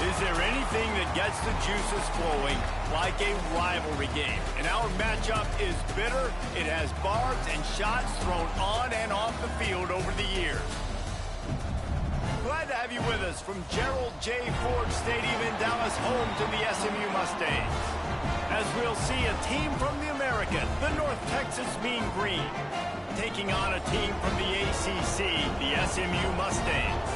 Is there anything that gets the juices flowing like a rivalry game? And our matchup is bitter. It has barbs and shots thrown on and off the field over the years. Glad to have you with us from Gerald J. Ford Stadium in Dallas, home to the SMU Mustangs. As we'll see a team from the American, the North Texas Mean Green, taking on a team from the ACC, the SMU Mustangs.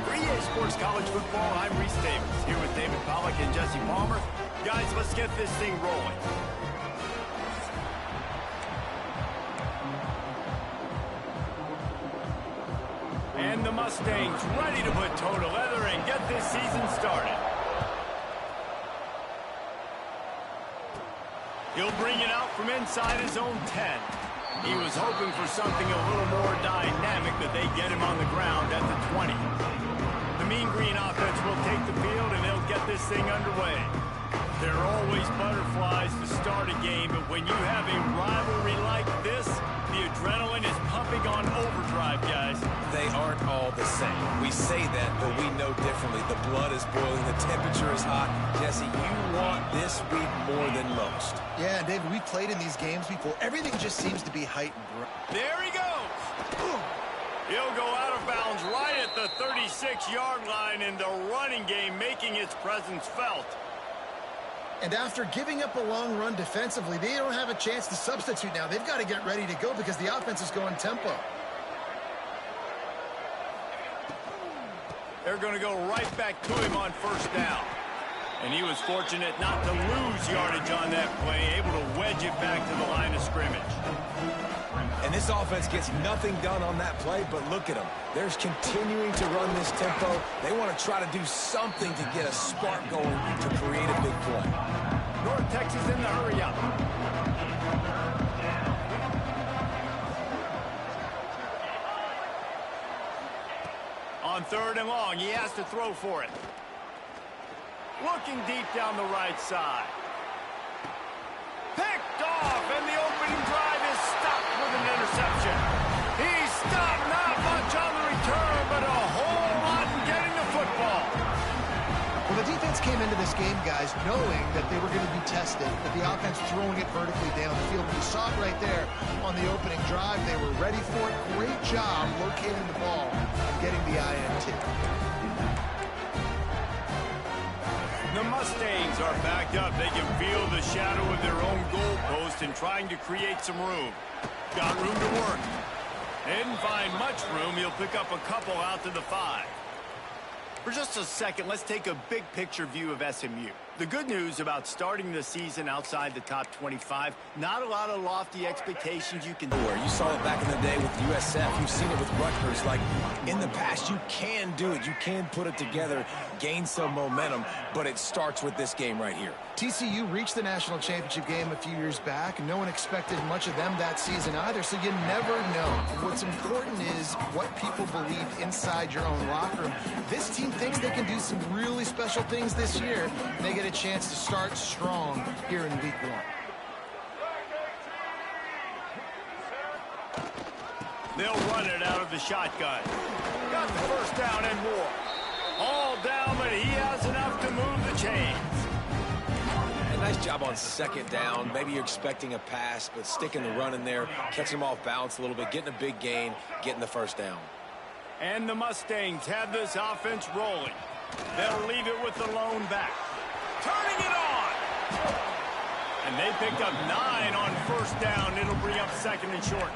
For EA Sports College Football, I'm Reese Davis, here with David Pollack and Jesse Palmer. Guys, let's get this thing rolling. And the Mustangs ready to put toe to leather and get this season started. He'll bring it out from inside his own 10. He was hoping for something a little more dynamic, but they get him on the ground at the 20. The Mean Green offense will take the field, and they'll get this thing underway. There are always butterflies to start a game, but when you have a rivalry like this, the adrenaline is pumping on overdrive, guys. They aren't all the same. We say that, but we know differently. The blood is boiling. The temperature is hot. Jesse, you want this week more than most. Yeah, David, we played in these games before. Everything just seems to be heightened. There he goes. He'll go out of bounds right at the 36-yard line, and the running game making its presence felt. And after giving up a long run defensively, they don't have a chance to substitute now. They've got to get ready to go because the offense is going tempo. They're going to go right back to him on first down. And he was fortunate not to lose yardage on that play, able to wedge it back to the line of scrimmage. And this offense gets nothing done on that play, but look at them. They're continuing to run this tempo. They want to try to do something to get a spark going to create a big play. North Texas in the hurry up. On 3rd and long, he has to throw for it. Looking deep down the right side. Picked off, and the opening drive is stopped with an interception. He's stopped, not much on the return, but a whole lot in getting the football. Well, the defense came into this game, guys, knowing that they were going to be tested, but the offense throwing it vertically down the field. You saw it right there on the opening drive. They were ready for it. Great job locating the ball and getting the INT. The Mustangs are backed up. They can feel the shadow of their own goalpost and trying to create some room. Got room to work. They didn't find much room. He'll pick up a couple out to the 5. For just a second, let's take a big picture view of SMU. The good news about starting the season outside the top 25, not a lot of lofty expectations you can do. You saw it back in the day with USF. You've seen it with Rutgers. Like, in the past, you can do it. You can put it together, gain some momentum, but it starts with this game right here. TCU reached the national championship game a few years back, and no one expected much of them that season either, so you never know. What's important is what people believe inside your own locker room. This team thinks they can do some really special things this year, and they get a chance to start strong here in week 1. They'll run it out of the shotgun. Got the first down and more. All down, but he has enough to move the chains. Nice job on 2nd down. Maybe you're expecting a pass, but sticking the run in there, catching him off balance a little bit, getting a big gain, getting the first down. And the Mustangs have this offense rolling. They'll leave it with the lone back. Turning it on! And they picked up 9 on first down. It'll bring up 2nd and short.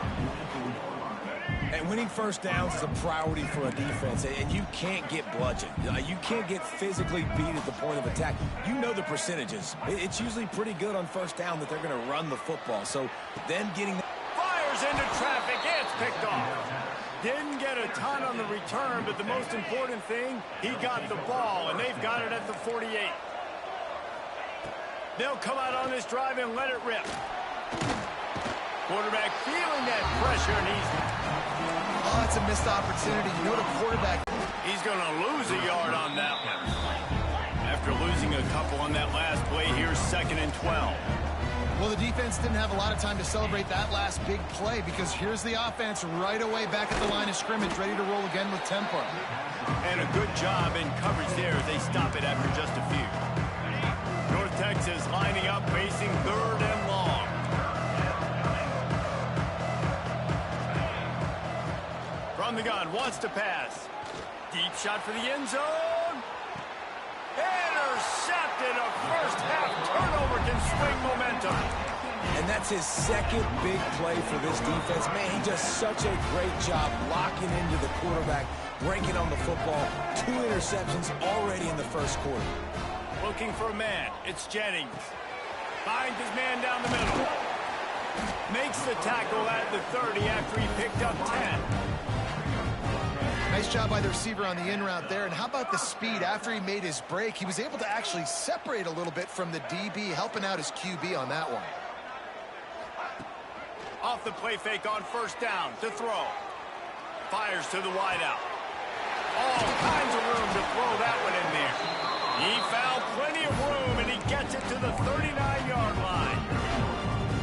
And winning first downs is a priority for a defense, and you can't get bludgeoned. You can't get physically beat at the point of attack. You know the percentages. It's usually pretty good on first down that they're going to run the football. So then getting... Fires into traffic. It's picked off. Didn't get a ton on the return, but the most important thing, he got the ball, and they've got it at the 48. They'll come out on this drive and let it rip. Quarterback feeling that pressure, and Oh, it's a missed opportunity. You know the quarterback. He's going to lose a yard on that one. After losing a couple on that last play, here's 2nd and 12. Well, the defense didn't have a lot of time to celebrate that last big play because here's the offense right away back at the line of scrimmage, ready to roll again with tempo. And a good job in coverage there as they stop it after just a few. North Texas lining up, facing 3rd and long. From the gun, wants to pass. Deep shot for the end zone. Intercepted. A first half turnover can swing momentum. And that's his second big play for this defense. Man, he does such a great job locking into the quarterback, breaking on the football. 2 interceptions already in the first quarter. Looking for a man. It's Jennings. Finds his man down the middle. Makes the tackle at the 30 after he picked up 10. Nice job by the receiver on the in route there. And how about the speed? After he made his break, he was able to actually separate a little bit from the DB, helping out his QB on that one. Off the play fake on first down to throw. Fires to the wideout. All kinds of room to throw that one in there. He found plenty of room, and he gets it to the 39-yard line.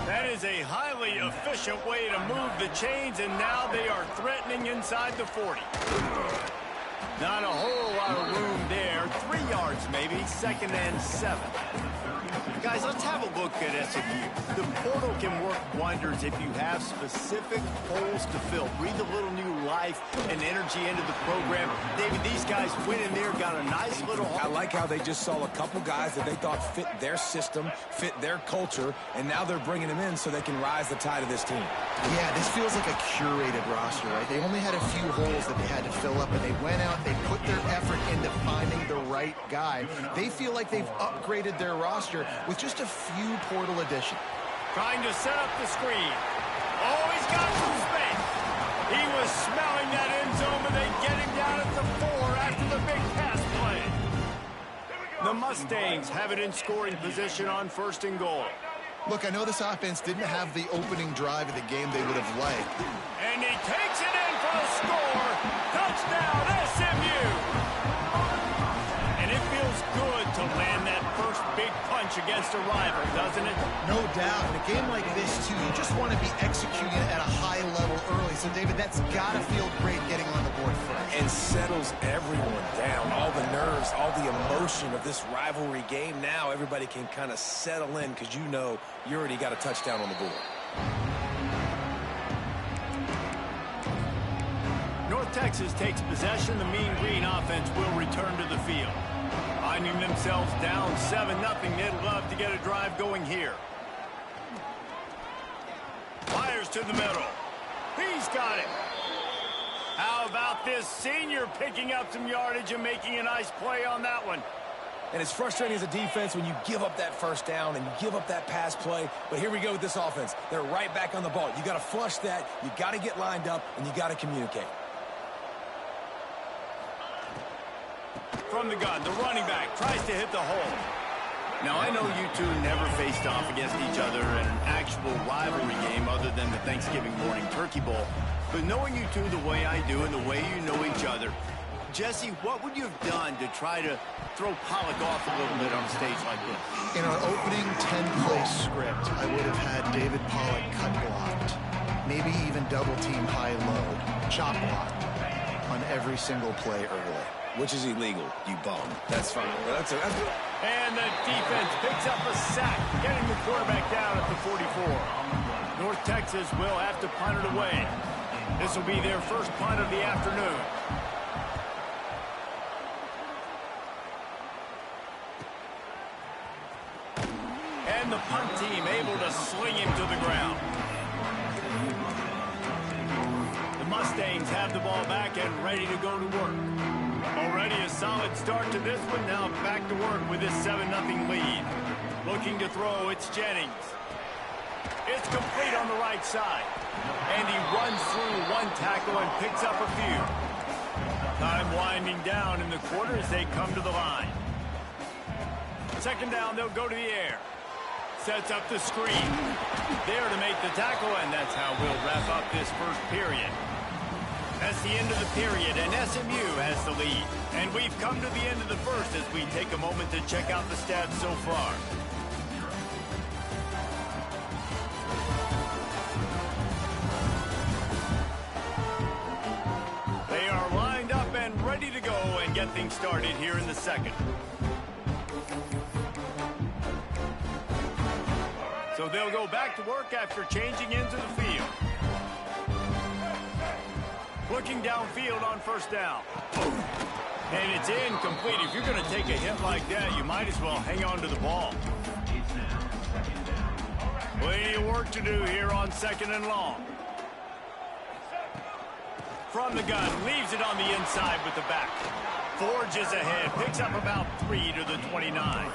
That is a highly efficient way to move the chains, and now they are threatening inside the 40. Not a whole lot of room there. 3 yards maybe, 2nd and 7. Guys, let's have a look at SMU. The portal can work wonders if you have specific holes to fill. Breathe a little new life and energy into the program. David, these guys went in there, got a nice little... I like how they just saw a couple guys that they thought fit their system, fit their culture, and now they're bringing them in so they can rise the tide of this team. Yeah, this feels like a curated roster, right? They only had a few holes that they had to fill up, and they went out, they put their effort into finding the right guy. They feel like they've upgraded their roster with just a few portal additions. Trying to set up the screen. Oh, he's got some space. He was smelling that end zone, but they get him down at the 4 after the big pass play. The Mustangs have it in scoring position on 1st and goal. Look, I know this offense didn't have the opening drive of the game they would have liked. And he takes it in for a score. Touchdown, SMU. And it feels good to land that first big punch against a rival, doesn't it? No doubt. In a game like this, too, you just want to be executing at a high level early. So, David, that's got to feel great getting on the board first. And settles everyone down. All the nerves, all the emotion of this rivalry game. Now everybody can kind of settle in because you know you already got a touchdown on the board. North Texas takes possession. The Mean Green offense will return to the field. Finding themselves down 7-0, they'd love to get a drive going here. Fires to the middle. He's got it. How about this senior picking up some yardage and making a nice play on that one? And it's frustrating as a defense when you give up that first down and you give up that pass play. But here we go with this offense. They're right back on the ball. You got to flush that. You got to get lined up, and you got to communicate. From the gun, the running back tries to hit the hole. Now, I know you two never faced off against each other in an actual rivalry game other than the Thanksgiving morning Turkey Bowl. But knowing you two the way I do and the way you know each other, Jesse, what would you have done to try to throw Pollock off a little bit on a stage like this? In our opening 10-play script, I would have had David Pollock cut blocked, maybe even double-team high-load, chop blocked on every single play early. Which is illegal, you bum. That's fine. And the defense picks up a sack, getting the quarterback down at the 44. North Texas will have to punt it away. This will be their first punt of the afternoon. And the punt team able to sling him to the ground. The Mustangs have the ball back and ready to go to work. Already a solid start to this one. Now back to work with this 7-0 lead. Looking to throw, it's Jennings. It's complete on the right side. And he runs through one tackle and picks up a few. Time winding down in the quarter as they come to the line. 2nd down, they'll go to the air. Sets up the screen. There to make the tackle, and that's how we'll wrap up this first period. That's the end of the period, and SMU has the lead. And we've come to the end of the first as we take a moment to check out the stats so far. They are lined up and ready to go go and get things started here in the second. So they'll go back to work after changing into the field. Looking downfield on first down. And it's incomplete. If you're going to take a hit like that, you might as well hang on to the ball. Plenty of work to do here on second and long. From the gun, leaves it on the inside with the back. Forges ahead, picks up about 3 to the 29.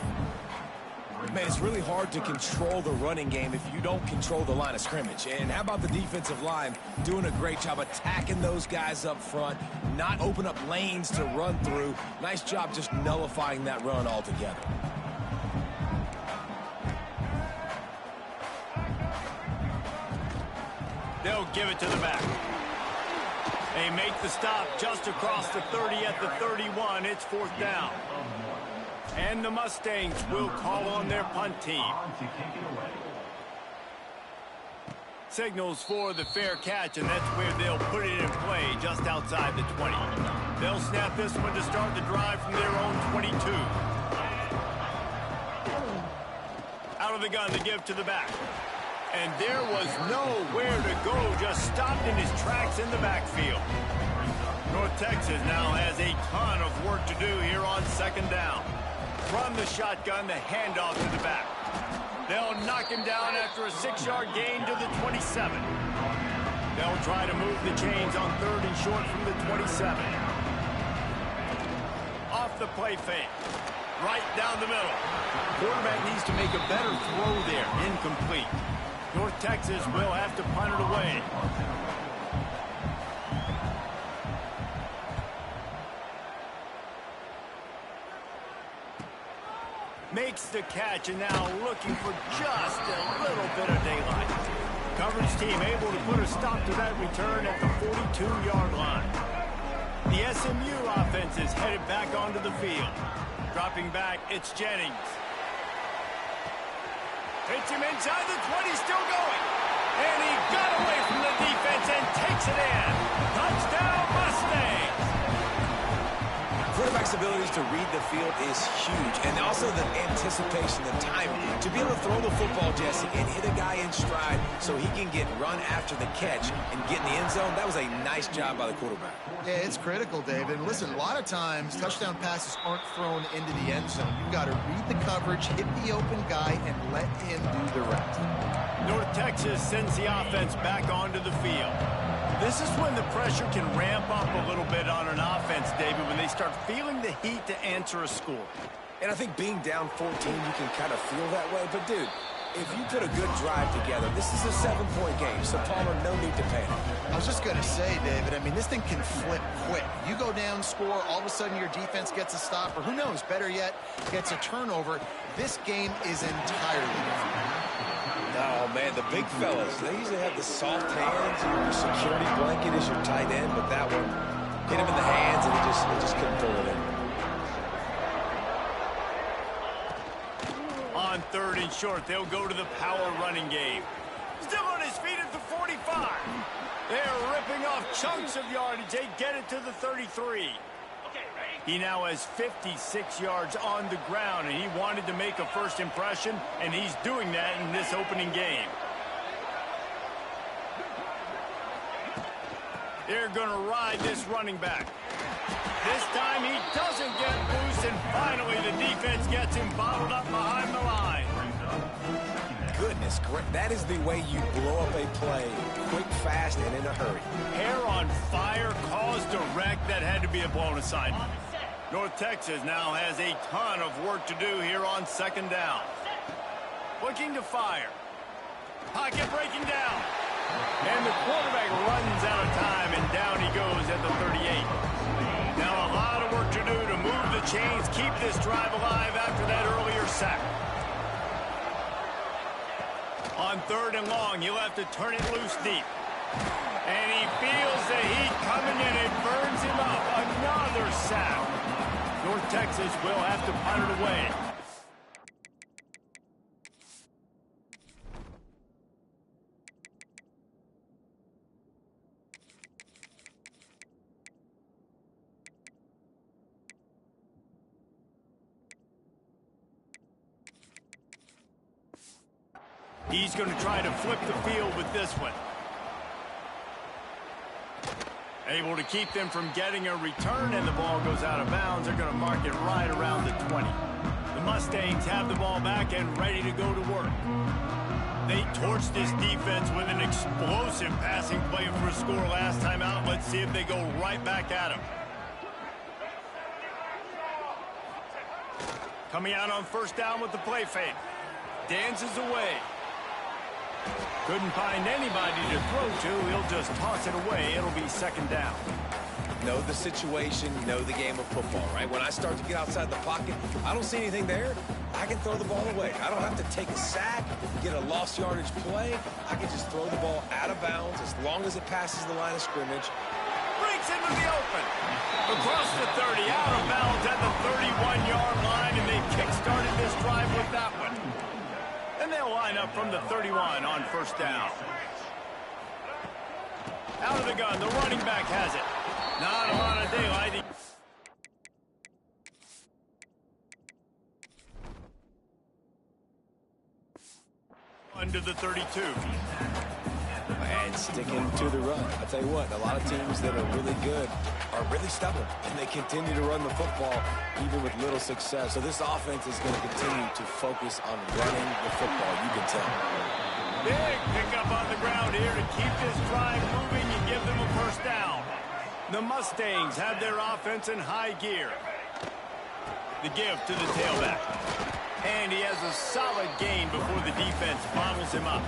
Man, it's really hard to control the running game if you don't control the line of scrimmage. And how about the defensive line doing a great job attacking those guys up front, not open up lanes to run through. Nice job just nullifying that run altogether. They'll give it to the back. They make the stop just across the 30 at the 31. It's fourth down. And the Mustangs will call on their punt team. Signals for the fair catch, and that's where they'll put it in play just outside the 20. They'll snap this one to start the drive from their own 22. Out of the gun to give to the back. And there was nowhere to go, just stopped in his tracks in the backfield. North Texas now has a ton of work to do here on second down. From the shotgun, the handoff to the back. They'll knock him down after a 6-yard gain to the 27. They'll try to move the chains on third and short from the 27. Off the play fake. Right down the middle. Quarterback needs to make a better throw there. Incomplete. North Texas will have to punt it away. Makes the catch, and now looking for just a little bit of daylight. Coverage team able to put a stop to that return at the 42-yard line. The SMU offense is headed back onto the field. Dropping back, it's Jennings. Hits him inside the 20, still going. And he got away from the defense and takes it in. Touchdown, Mustangs! Quarterback's abilities to read the field is huge, and also the anticipation, the timing. To be able to throw the football, Jesse, and hit a guy in stride so he can get run after the catch and get in the end zone, that was a nice job by the quarterback. Yeah, it's critical, David. And listen, a lot of times, touchdown passes aren't thrown into the end zone. You've got to read the coverage, hit the open guy, and let him do the rest. North Texas sends the offense back onto the field. This is when the pressure can ramp up a little bit on an offense, David, when they start feeling the heat to answer a score. And I think being down 14, you can kind of feel that way. But, dude, if you put a good drive together, this is a 7-point game, so Palmer, no need to panic. I was just going to say, David, I mean, this thing can flip quick. You go down, score, all of a sudden your defense gets a stop, or who knows, better yet, gets a turnover. This game is entirely different. Oh, man, the big fellas, they usually have the soft hands. Your security blanket is your tight end, but that one hit him in the hands, and he just couldn't pull it in. On third and short, they'll go to the power running game. Still on his feet at the 45. They're ripping off chunks of yardage. They get it to the 33. He now has 56 yards on the ground, and he wanted to make a first impression, and he's doing that in this opening game. They're going to ride this running back. This time he doesn't get loose, and finally the defense gets him bottled up behind the line. Goodness, that is the way you blow up a play, quick, fast, and in a hurry. Hair on fire, caused a wreck that had to be a blown assignment. North Texas now has a ton of work to do here on second down. Looking to fire. Pocket breaking down. And the quarterback runs out of time, and down he goes at the 38. Now a lot of work to do to move the chains, keep this drive alive after that earlier sack. On third and long, he'll have to turn it loose deep. And he feels the heat coming in. It burns him up. Another sack. North Texas will have to punt it away. He's going to try to flip the field with this one. Able to keep them from getting a return, and the ball goes out of bounds. They're going to mark it right around the 20. The Mustangs have the ball back and ready to go to work. They torched this defense with an explosive passing play for a score last time out. Let's see if they go right back at him. Coming out on first down with the play fake. Dances away. Couldn't find anybody to throw to. He'll just toss it away. It'll be second down. Know the situation, know the game of football, right? When I start to get outside the pocket, I don't see anything there, I can throw the ball away. I don't have to take a sack, get a lost yardage play. I can just throw the ball out of bounds as long as it passes the line of scrimmage. Breaks into the open. Across the 30, out of bounds at the 31-yard line, and they kick-started this drive with that one. And they'll line up from the 31 on first down. Out of the gun, the running back has it. Not a lot of daylight. Under the 32. And sticking to the run. I'll tell you what, a lot of teams that are really good are really stubborn, and they continue to run the football even with little success. So this offense is going to continue to focus on running the football, you can tell. Big pickup on the ground here to keep this drive moving and give them a first down. The Mustangs have their offense in high gear. The give to the tailback. And he has a solid gain before the defense bottles him up.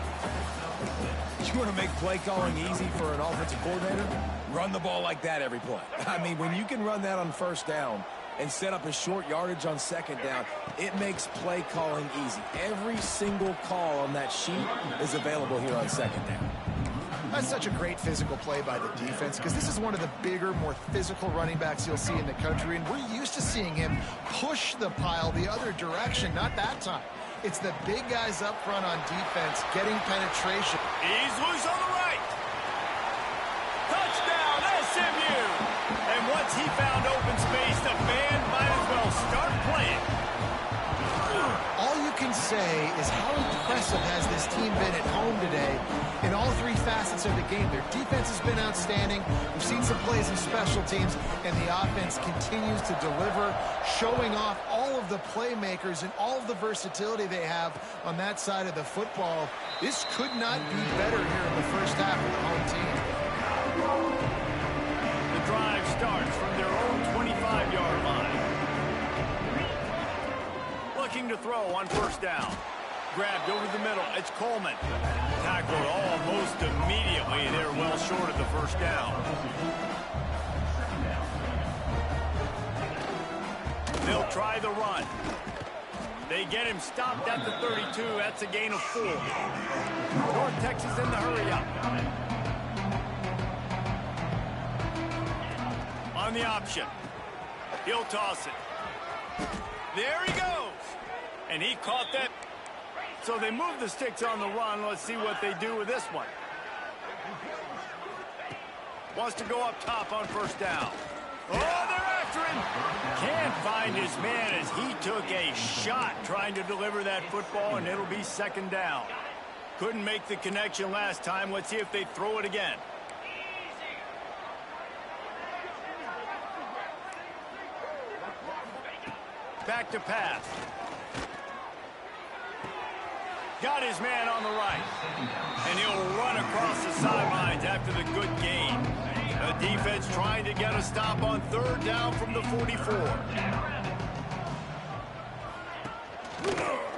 You want to make play calling easy for an offensive coordinator? Run the ball like that every play. I mean, when you can run that on first down and set up a short yardage on second down, it makes play calling easy. Every single call on that sheet is available here on second down. That's such a great physical play by the defense because this is one of the bigger, more physical running backs you'll see in the country, and we're used to seeing him push the pile the other direction. Not that time. It's the big guys up front on defense getting penetration. He's loose on the right. Touchdown, SMU. And once he found open space, the band might as well start playing. All you can say is how impressive has this team been at home today in all three facets of the game. Their defense has been outstanding. We've seen some plays in special teams, and the offense continues to deliver, showing off all of the playmakers and all of the versatility they have on that side of the football. This could not be better here in the first half of the home team. The drive starts from their own 25-yard line. Looking to throw on first down. Grabbed over the middle. It's Coleman. Tackled almost immediately. They're well short of the first down. They'll try the run. They get him stopped at the 32. That's a gain of 4. North Texas in the hurry up. On the option. He'll toss it. There he goes. And he caught that. So they move the sticks on the run. Let's see what they do with this one. Wants to go up top on first down. Oh, they're after him. Can't find his man as he took a shot trying to deliver that football, and it'll be second down. Couldn't make the connection last time. Let's see if they throw it again. Back to pass. Got his man on the right. And he'll run across the sidelines after the good gain. The defense trying to get a stop on third down from the 44.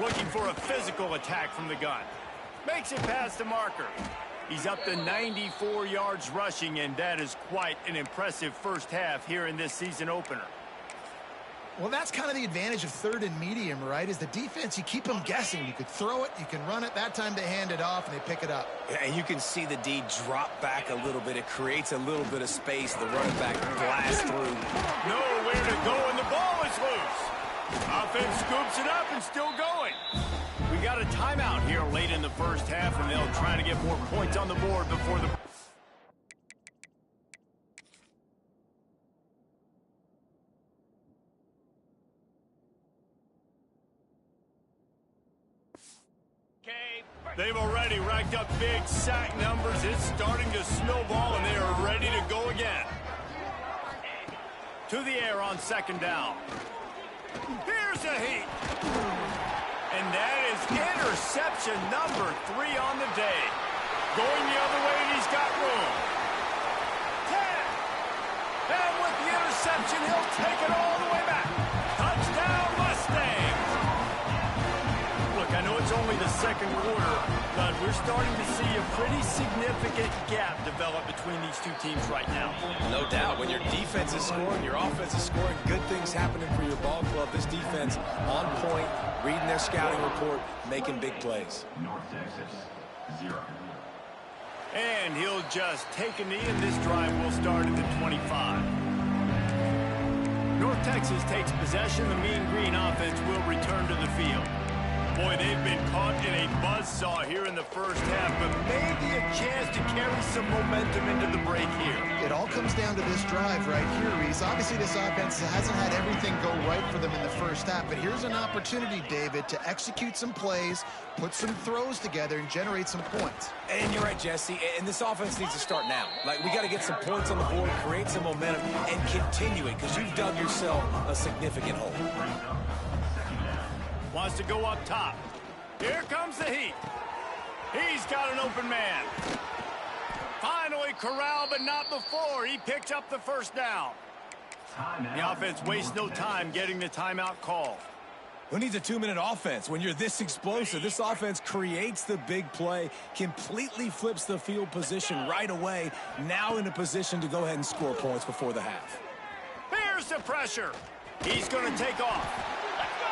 Looking for a physical attack from the gun. Makes it past the marker. He's up to 94 yards rushing, and that is quite an impressive first half here in this season opener. Well, that's kind of the advantage of third and medium, right? Is the defense, you keep them guessing. You could throw it, you can run it. That time they hand it off and they pick it up. And you can see the D drop back a little bit. It creates a little bit of space. The running back blasts through. Nowhere to go, and the ball is loose. Offense scoops it up and still going. We got a timeout here late in the first half, and they'll try to get more points on the board before the... They've already racked up big sack numbers. It's starting to snowball, and they are ready to go again. To the air on second down. Here's a heat. And that is interception number 3 on the day. Going the other way, and he's got room. 10. And with the interception, he'll take it all the way back. Touchdown, Mustangs. Look, I know it's only the second quarter, but we're starting to see a pretty significant gap develop between these two teams right now. No doubt. When your defense is scoring, your offense is scoring, good things happening for your ball club. This defense on point, reading their scouting report, making big plays. North Texas, 0. And he'll just take a knee, and this drive will start at the 25. North Texas takes possession. The Mean Green offense will return to the field. Boy, they've been caught in a buzzsaw here in the first half, but maybe a chance to carry some momentum into the break here. It all comes down to this drive right here, Reese. Obviously, this offense hasn't had everything go right for them in the first half, but here's an opportunity, David, to execute some plays, put some throws together, and generate some points. And you're right, Jesse, and this offense needs to start now. Like, we got to get some points on the board, create some momentum, and continue it, because you've dug yourself a significant hole. Wants to go up top. Here comes the heat. He's got an open man. Finally corralled, but not before. He picked up the first down. The offense wastes no time getting the timeout call. Who needs a 2-minute offense? When you're this explosive, this offense creates the big play, completely flips the field position right away, now in a position to go ahead and score points before the half. Here's the pressure. He's going to take off.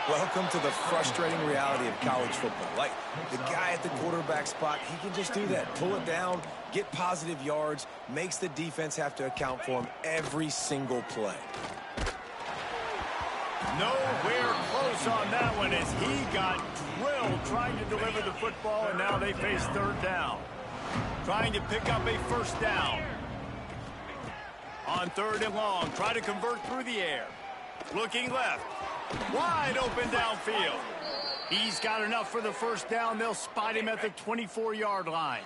Welcome to the frustrating reality of college football. Like, the guy at the quarterback spot, he can just do that. Pull it down, get positive yards, makes the defense have to account for him every single play. Nowhere close on that one as he got drilled trying to deliver the football, and now they face third down. Trying to pick up a first down. On third and long, try to convert through the air. Looking left. Wide open downfield. He's got enough for the first down. They'll spot him at the 24-yard line.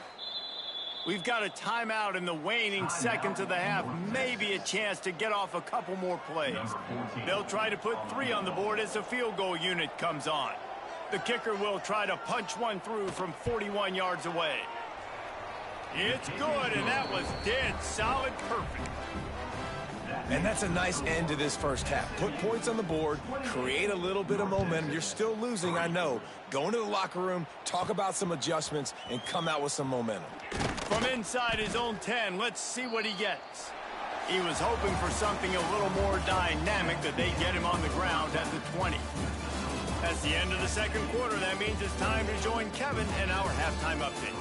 We've got a timeout in the waning seconds of the half. Maybe a chance to get off a couple more plays. They'll try to put 3 on the board as the field goal unit comes on. The kicker will try to punch one through from 41 yards away. It's good, and that was dead solid perfect. And that's a nice end to this first half. Put points on the board, create a little bit of momentum. You're still losing, I know. Go into the locker room, talk about some adjustments, and come out with some momentum. From inside his own 10, let's see what he gets. He was hoping for something a little more dynamic, that they get him on the ground at the 20. That's the end of the second quarter. That means it's time to join Kevin in our halftime update.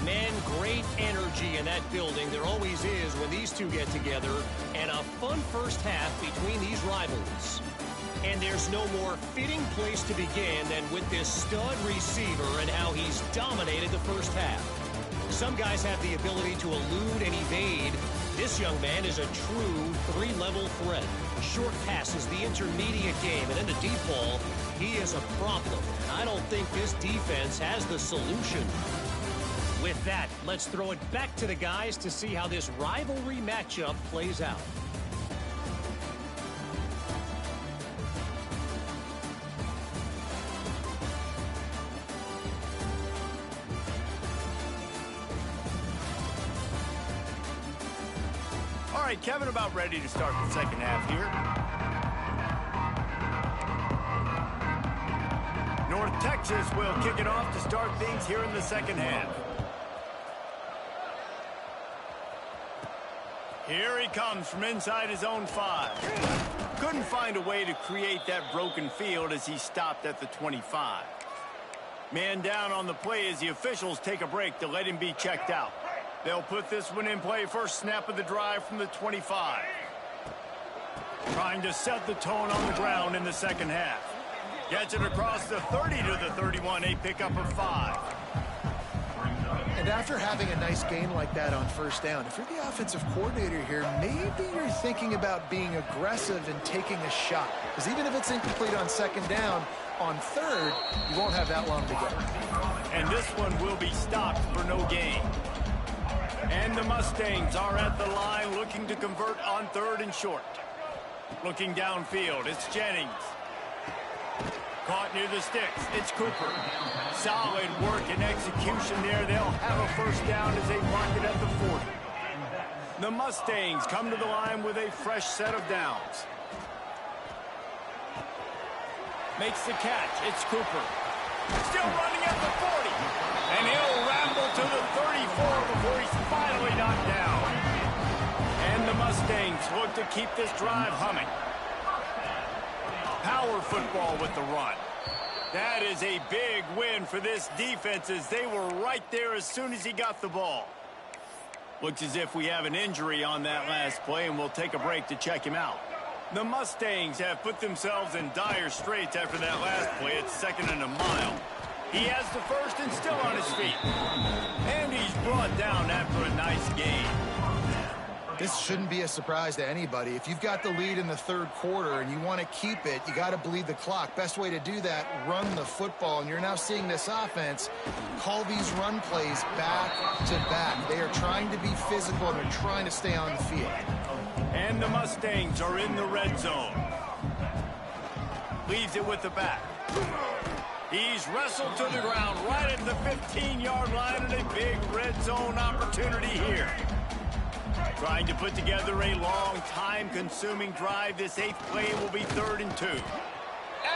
Man, great energy in that building. There always is when these two get together. And a fun first half between these rivals. And there's no more fitting place to begin than with this stud receiver and how he's dominated the first half. Some guys have the ability to elude and evade. This young man is a true 3-level threat. Short passes, the intermediate game, and then the deep ball. He is a problem. I don't think this defense has the solution. With that, let's throw it back to the guys to see how this rivalry matchup plays out. All right, Kevin, about ready to start the second half here. North Texas will kick it off to start things here in the second half. Here he comes from inside his own 5. Couldn't find a way to create that broken field as he stopped at the 25. Man down on the play as the officials take a break to let him be checked out. They'll put this one in play. First snap of the drive from the 25. Trying to set the tone on the ground in the second half. Gets it across the 30 to the 31, a pickup of 5. And after having a nice game like that on first down, if you're the offensive coordinator here, maybe you're thinking about being aggressive and taking a shot. Because even if it's incomplete on second down, on third, you won't have that long to go. And this one will be stopped for no gain. And the Mustangs are at the line looking to convert on 3rd and short. Looking downfield, it's Jennings. Caught near the sticks, it's Cooper. Solid work and execution there. They'll have a first down as they mark it at the 40. The Mustangs come to the line with a fresh set of downs. Makes the catch, it's Cooper. Still running at the 40. And he'll ramble to the 34 before he's finally knocked down. And the Mustangs look to keep this drive humming. Power football with the run. That is a big win for this defense as they were right there as soon as he got the ball. Looks as if we have an injury on that last play, and we'll take a break to check him out. The Mustangs have put themselves in dire straits after that last play. It's 2nd and a mile. He has the first and still on his feet. And he's brought down after a nice gain. This shouldn't be a surprise to anybody. If you've got the lead in the 3rd quarter and you want to keep it, you got to bleed the clock. Best way to do that, run the football. And you're now seeing this offense call these run plays back to back. They are trying to be physical and they're trying to stay on the field. And the Mustangs are in the red zone. Leaves it with the back. He's wrestled to the ground right at the 15-yard line, and a big red zone opportunity here. Trying to put together a long, time-consuming drive. This 8th play will be 3rd and 2.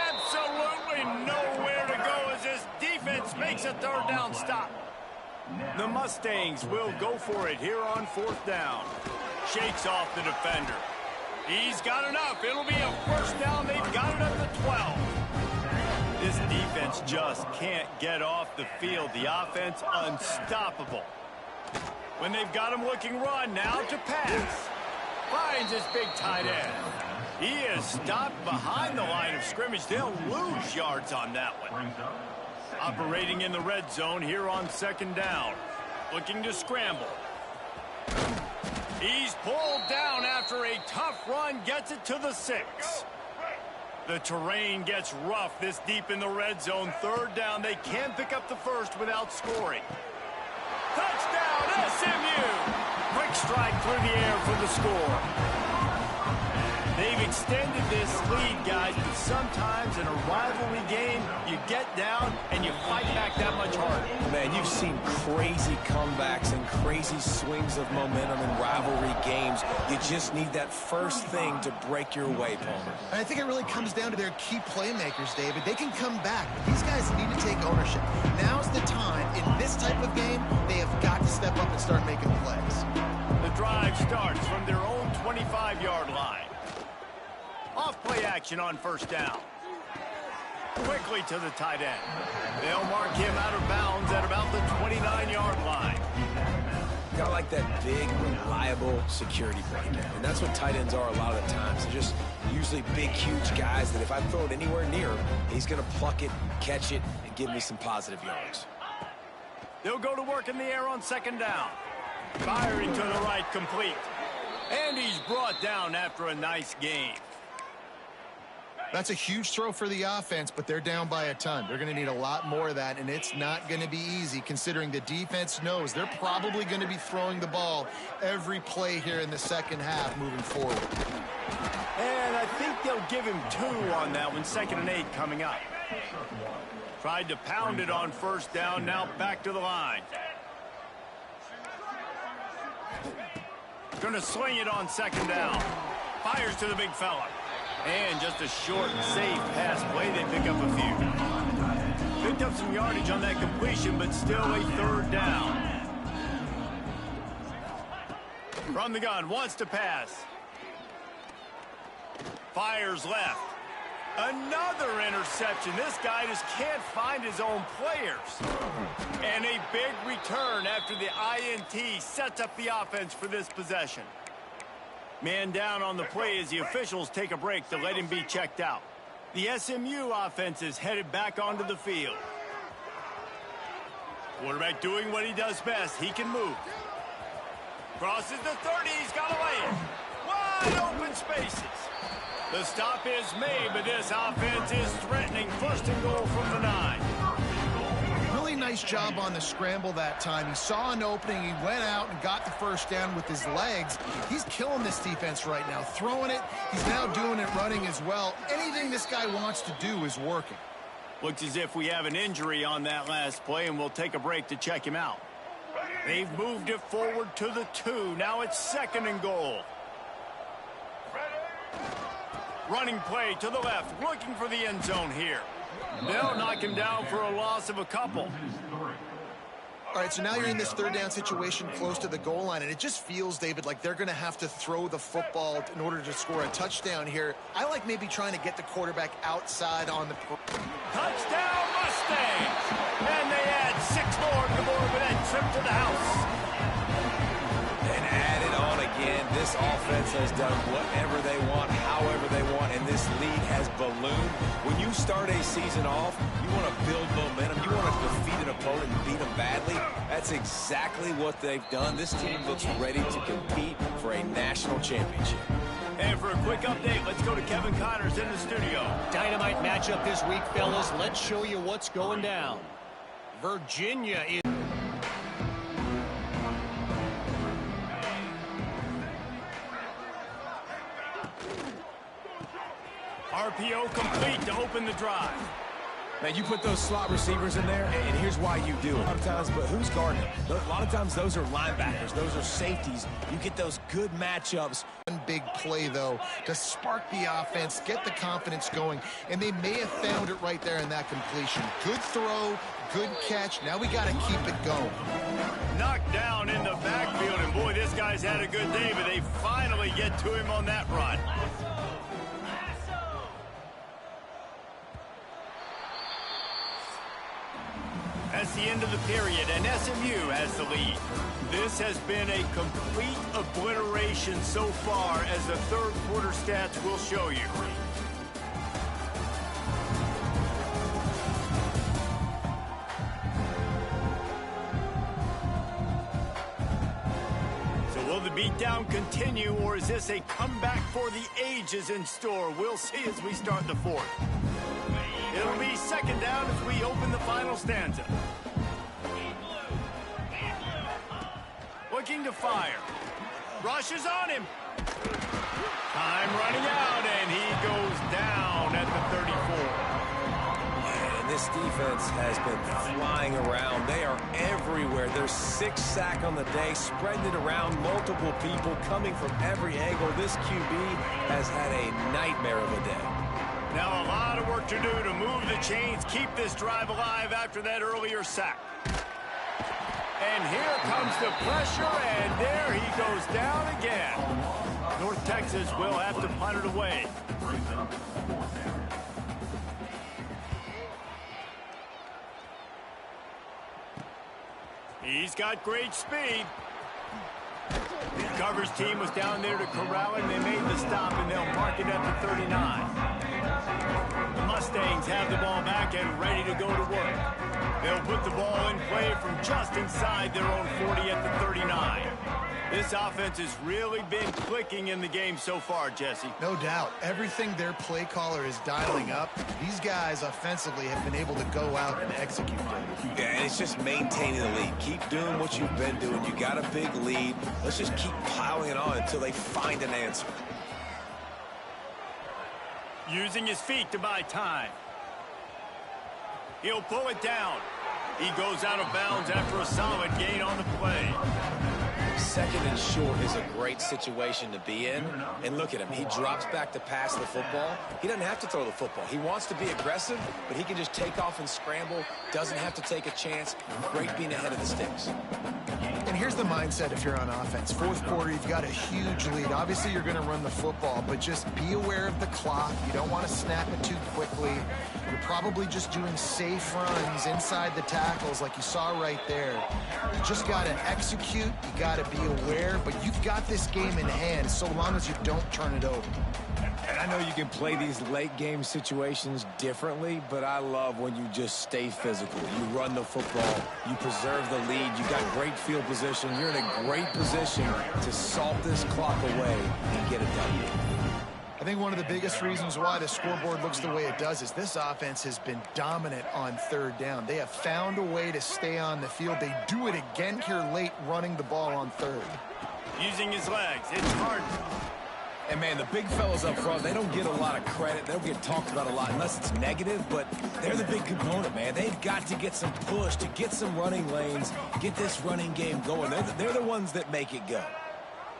Absolutely nowhere to go as this defense makes a 3rd down stop. The Mustangs will go for it here on 4th down. Shakes off the defender. He's got enough. It'll be a first down. They've got it at the 12. This defense just can't get off the field. The offense unstoppable. When they've got him looking run, now to pass. Finds his big tight end. He is stopped behind the line of scrimmage. They'll lose yards on that one. Operating in the red zone here on 2nd down. Looking to scramble. He's pulled down after a tough run, gets it to the 6. The terrain gets rough this deep in the red zone. 3rd down, they can pick up the first without scoring. Touchdown, SMU! Quick strike through the air for the score. They've extended this lead, guys, but sometimes in a rivalry game, you get down and you fight back that much harder. Man, you've seen crazy comebacks and crazy swings of momentum in rivalry games. You just need that first thing to break your way, Palmer. And I think it really comes down to their key playmakers, David. They can come back, but these guys need to take ownership. Now's the time. In this type of game, they have got to step up and start making plays. The drive starts from their own 25-yard line. Off play action on 1st down. Quickly to the tight end. They'll mark him out of bounds at about the 29-yard line. Got like that big, reliable security blanket. And that's what tight ends are a lot of the times. They're just usually big, huge guys that if I throw it anywhere near him, he's going to pluck it, catch it, and give me some positive yards. They'll go to work in the air on 2nd down. Firing to the right, complete. And he's brought down after a nice gain. That's a huge throw for the offense, but they're down by a ton. They're going to need a lot more of that, and it's not going to be easy considering the defense knows they're probably going to be throwing the ball every play here in the 2nd half moving forward. And I think they'll give him 2 on that one. 2nd and 8 coming up. Tried to pound it on 1st down, now back to the line. Going to swing it on 2nd down. Fires to the big fella. And just a short, safe pass play. They pick up a few. Picked up some yardage on that completion, but still a 3rd down. From the gun, wants to pass. Fires left. Another interception. This guy just can't find his own players. And a big return after the INT sets up the offense for this possession. Man down on the play as the officials take a break to let him be checked out. The SMU offense is headed back onto the field. Quarterback doing what he does best. He can move. Crosses the 30. He's got a lane. Wide open spaces. The stop is made, but this offense is threatening 1st and goal from the 9. Really nice job on the scramble that time. He saw an opening. He went out and got the first down with his legs. He's killing this defense right now. Throwing it. He's now doing it running as well. Anything this guy wants to do is working. Looks as if we have an injury on that last play, and we'll take a break to check him out. They've moved it forward to the 2. Now it's 2nd and goal. Running play to the left, looking for the end zone here. They'll knock him down for a loss of a couple. All right, so now you're in this 3rd down situation close to the goal line, and it just feels, David, like they're going to have to throw the football in order to score a touchdown here. I like maybe trying to get the quarterback outside on the... Touchdown, Mustangs! And they add 6 more to the board with that trip to the house. And add it on again. This offense has done whatever they want, however they want, and this lead has ballooned. When you start a season off, you want to build momentum. You want to defeat an opponent and beat them badly. That's exactly what they've done. This team looks ready to compete for a national championship. And for a quick update, let's go to Kevin Connors in the studio. Dynamite matchup this week, fellas. Let's show you what's going down. Virginia is... RPO complete to open the drive. Man, you put those slot receivers in there, and here's why you do it. A lot of times, but who's guarding them? A lot of times, those are linebackers. Those are safeties. You get those good matchups. One big play, though, to spark the offense, get the confidence going, and they may have found it right there in that completion. Good throw, good catch. Now we got to keep it going. Knocked down in the backfield, and boy, this guy's had a good day, but they finally get to him on that run. That's the end of the period, and SMU has the lead. This has been a complete obliteration so far, as the 3rd quarter stats will show you. So will the beatdown continue, or is this a comeback for the ages in store? We'll see as we start the 4th. It'll be 2nd down as we open the final stanza. Looking to fire. Rushes on him. Time running out, and he goes down at the 34. And this defense has been flying around. They are everywhere. There's 6 sacks on the day, spreading it around, multiple people coming from every angle. This QB has had a nightmare of a day. Now a lot of work to do to move the chains, keep this drive alive after that earlier sack. And here comes the pressure, and there he goes down again. North Texas will have to punt it away. He's got great speed. The Covers team was down there to corral him. They made the stop, and they'll mark it at the 39. The Mustangs have the ball back and ready to go to work. They'll put the ball in play from just inside their own 40 at the 39. This offense has really been clicking in the game so far, Jesse. No doubt. Everything their play caller is dialing up, these guys offensively have been able to go out and execute. Yeah, and it's just maintaining the lead. Keep doing what you've been doing. You got a big lead. Let's just keep piling it on until they find an answer. Using his feet to buy time. He'll pull it down. He goes out of bounds after a solid gain on the play. 2nd and short is a great situation to be in. And look at him. He drops back to pass the football. He doesn't have to throw the football. He wants to be aggressive, but he can just take off and scramble. Doesn't have to take a chance. Great being ahead of the sticks. And here's the mindset if you're on offense. 4th quarter, you've got a huge lead. Obviously, you're going to run the football, but just be aware of the clock. You don't want to snap it too quickly. You're probably just doing safe runs inside the tackles like you saw right there. You just got to execute. You got to be aware, but you've got this game in hand so long as you don't turn it over. And I know you can play these late game situations differently, but I love when you just stay physical. You run the football, you preserve the lead, you got great field position, you're in a great position to salt this clock away and get it done. I think one of the biggest reasons why the scoreboard looks the way it does is this offense has been dominant on third down. They have found a way to stay on the field. They do it again here late, running the ball on third. Using his legs, it's hard. And, man, the big fellas up front, they don't get a lot of credit. They don't get talked about a lot unless it's negative, but they're the big component, man. They've got to get some push, to get some running lanes, get this running game going. They're the ones that make it go.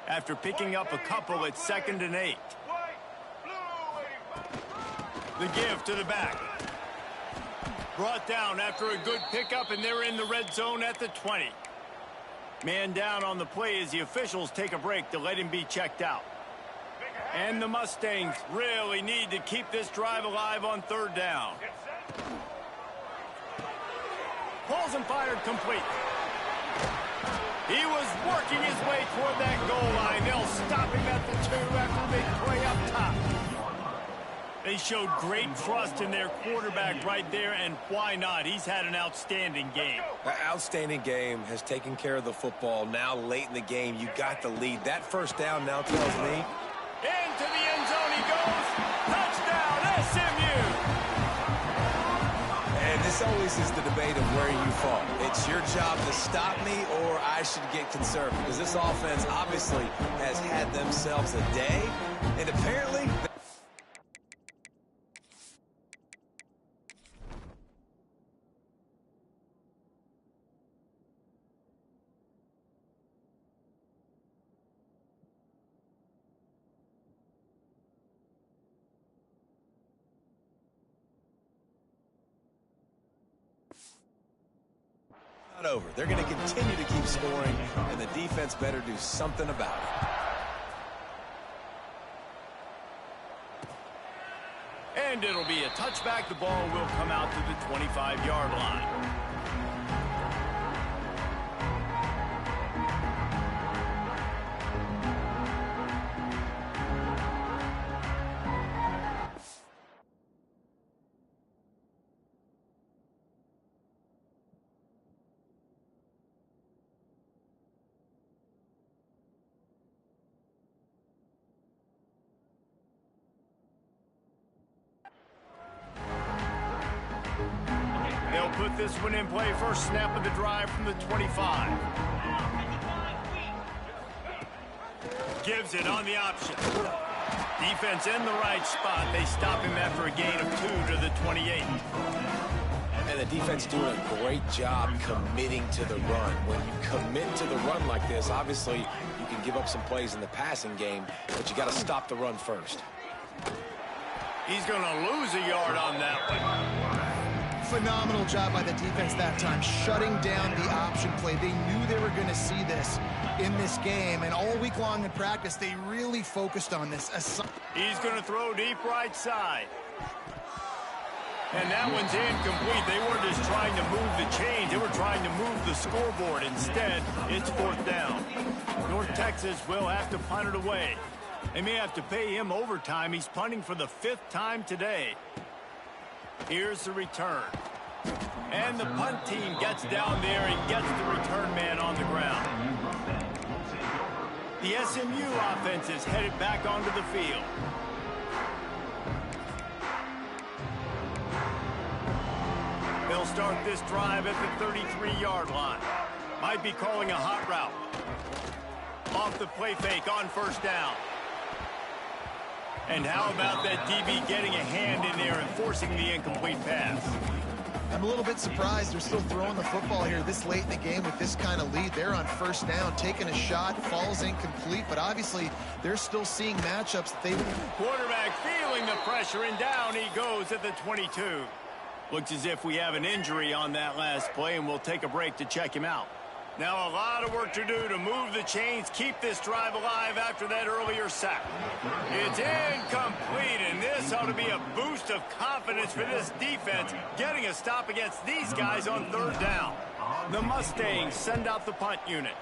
After picking up a couple, it's 2nd and 8. The give to the back. Brought down after a good pickup, and they're in the red zone at the 20. Man down on the play as the officials take a break to let him be checked out. And the Mustangs really need to keep this drive alive on third down. Pulls and fired complete. He was working his way toward that goal line. They'll stop him at the 2 after a big play up top. They showed great trust in their quarterback right there, and why not? He's had an outstanding game. An outstanding game, has taken care of the football. Now late in the game, you got the lead. That first down now tells me. Into the end zone he goes. Touchdown, SMU. And this always is the debate of where you fall. It's your job to stop me, or I should get conservative. Because this offense obviously has had themselves a day, and apparently... Not over. They're going to continue to keep scoring, and the defense better do something about it. And it'll be a touchback. The ball will come out to the 25-yard line. They'll put this one in play. First snap of the drive from the 25. Gives it on the option. Defense in the right spot. They stop him after a gain of 2 to the 28. And the defense doing a great job committing to the run. When you commit to the run like this, obviously you can give up some plays in the passing game, but you got to stop the run first. He's going to lose a yard on that one. Phenomenal job by the defense that time, shutting down the option play. They knew they were going to see this in this game, and all week long in practice, they really focused on this. He's going to throw deep right side. And that one's incomplete. They weren't just trying to move the chains. They were trying to move the scoreboard. Instead, it's 4th down. North Texas will have to punt it away. They may have to pay him overtime. He's punting for the 5th time today. Here's the return. And the punt team gets down there and gets the return man on the ground. The SMU offense is headed back onto the field. They'll start this drive at the 33-yard line. Might be calling a hot route. Off the play fake on first down. And how about that DB getting a hand in there and forcing the incomplete pass? I'm a little bit surprised they're still throwing the football here this late in the game with this kind of lead. They're on first down, taking a shot, falls incomplete, but obviously they're still seeing matchups that they... Quarterback feeling the pressure, and down he goes at the 22. Looks as if we have an injury on that last play, and we'll take a break to check him out. Now a lot of work to do to move the chains, keep this drive alive after that earlier sack. It's incomplete, and this ought to be a boost of confidence for this defense, getting a stop against these guys on third down. The Mustangs send out the punt unit.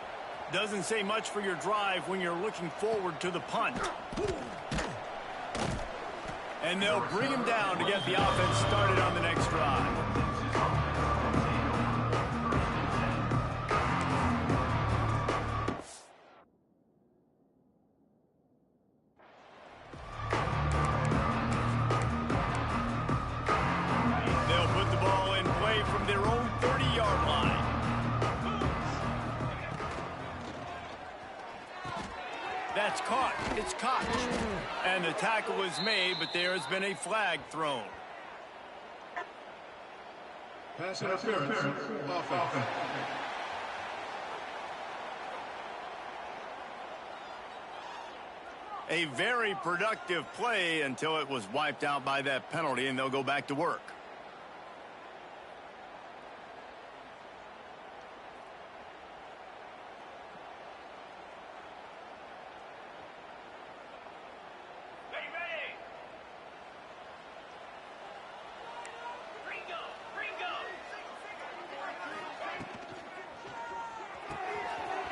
Doesn't say much for your drive when you're looking forward to the punt. And they'll bring him down to get the offense started on the next drive. It's caught. It's caught. And the tackle is made, but there has been a flag thrown. Pass interference. Offense. A very productive play until it was wiped out by that penalty, and they'll go back to work.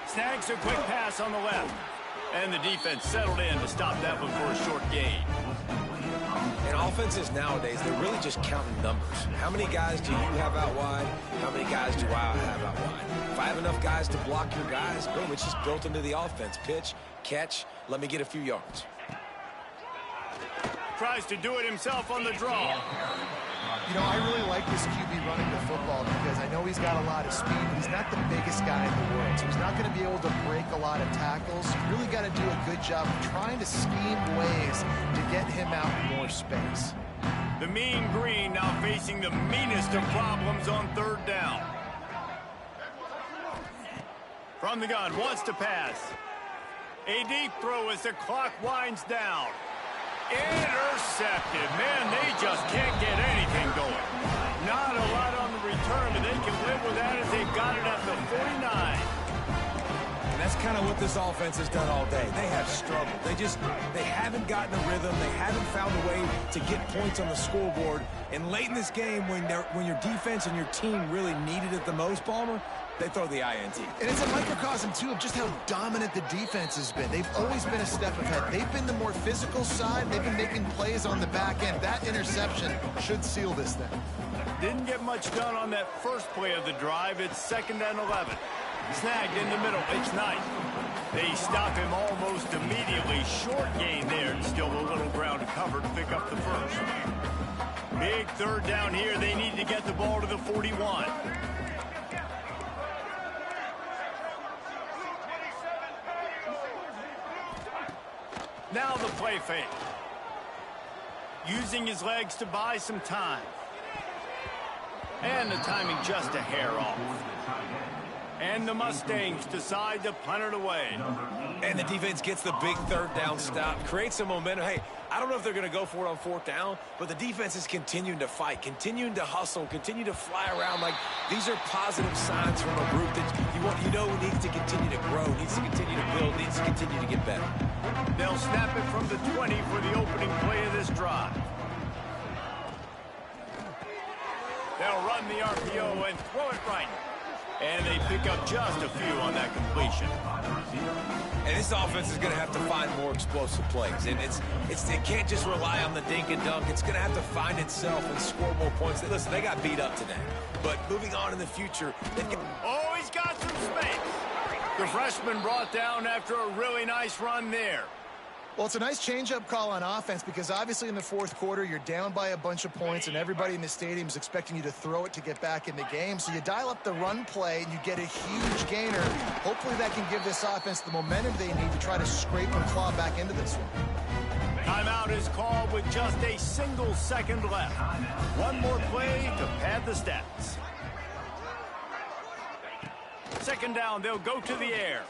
Snags a quick pass on the left. And the defense settled in to stop that one for a short gain. And offenses nowadays, they're really just counting numbers. How many guys do you have out wide? How many guys do I have out wide? If I have enough guys to block your guys, boom, it's just built into the offense. Pitch, catch, let me get a few yards. Tries to do it himself on the draw. You know, I really like this QB running the football because I know he's got a lot of speed, but he's not the biggest guy in the world, so he's not going to be able to break a lot of tackles. You really got to do a good job of trying to scheme ways to get him out in more space. The mean green now facing the meanest of problems on third down. From the gun, wants to pass. A deep throw as the clock winds down. Intercepted. Man, they just can't get anything going. Not a lot on the return, but they can live with that as they've got it at the 49. And that's kind of what this offense has done all day. They have struggled. They haven't gotten a rhythm. They haven't found a way to get points on the scoreboard. And late in this game, when your defense and your team really needed it the most, Palmer, they throw the INT. And it's a microcosm, too, of just how dominant the defense has been. They've always been a step ahead. They've been the more physical side. They've been making plays on the back end. That interception should seal this thing. Didn't get much done on that first play of the drive. It's 2nd and 11. Snagged in the middle. It's Knight. They stop him almost immediately. Short gain there. Still a little ground to cover to pick up the first. Big third down here. They need to get the ball to the 41. Now the play fake. Using his legs to buy some time. And the timing just a hair off. And the Mustangs decide to punt it away. And the defense gets the big third down stop, creates some momentum. Hey, I don't know if they're going to go for it on 4th down, but the defense is continuing to fight, continuing to hustle, continue to fly around. Like, these are positive signs from a group that you know needs to continue to grow, needs to continue to build, needs to continue to get better. They'll snap it from the 20 for the opening play of this drive. They'll run the RPO and throw it right. And they pick up just a few on that completion. And this offense is going to have to find more explosive plays. And it can't just rely on the dink and dunk. It's going to have to find itself and score more points. Listen, they got beat up today. But moving on in the future, they can... Oh, he's got some space. The freshman brought down after a really nice run there. Well, it's a nice change-up call on offense because obviously in the 4th quarter, you're down by a bunch of points and everybody in the stadium is expecting you to throw it to get back in the game. So you dial up the run play and you get a huge gainer. Hopefully that can give this offense the momentum they need to try to scrape and claw back into this one. Timeout is called with just a single second left. One more play to pad the stats. 2nd down, they'll go to the air.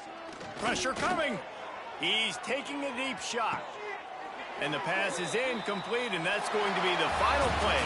Pressure coming. He's taking a deep shot. And the pass is incomplete, and that's going to be the final play.